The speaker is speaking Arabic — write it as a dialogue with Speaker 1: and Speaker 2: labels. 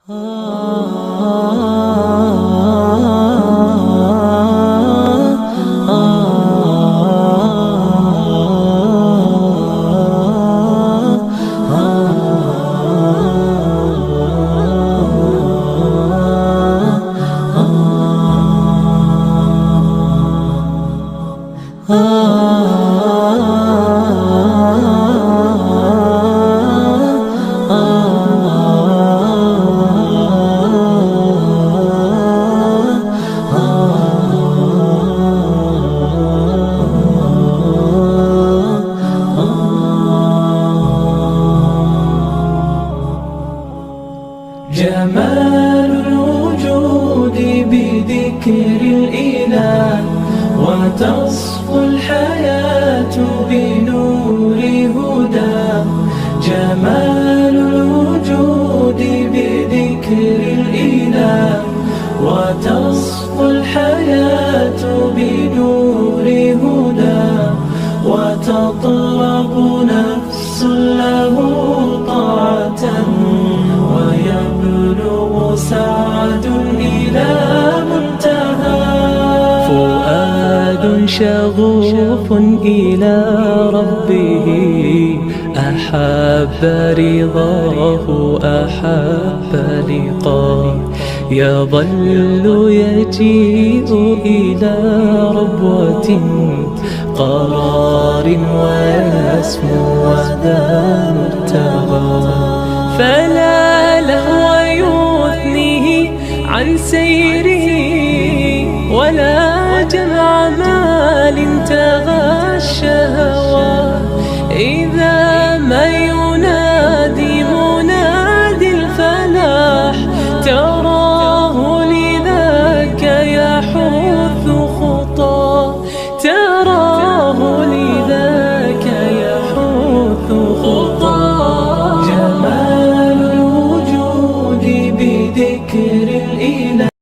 Speaker 1: جمال الوجود بذكر الإله، وتصفو الحياة بنور هداه. جمال الوجود بذكر الإله، وتصفو الحياة بنور هداه. وتطلب نفس له طاعة، ويبلغ سعد إلى منتهى. فؤاد شغوف إلى ربه، أحب رضاه أحب لقاه. يظل يجيء إلى ربوة قرار، ويسمو وذا مرتضى. فلا لهو يثنيه عن سيره، ولا جمع مال تغى الشهوى. إذا ما ينادي منادي الفلاح، تراه لذاك يحث خطاه. تراه لذاك يحث خطاه. جمال الوجود بذكر الإله.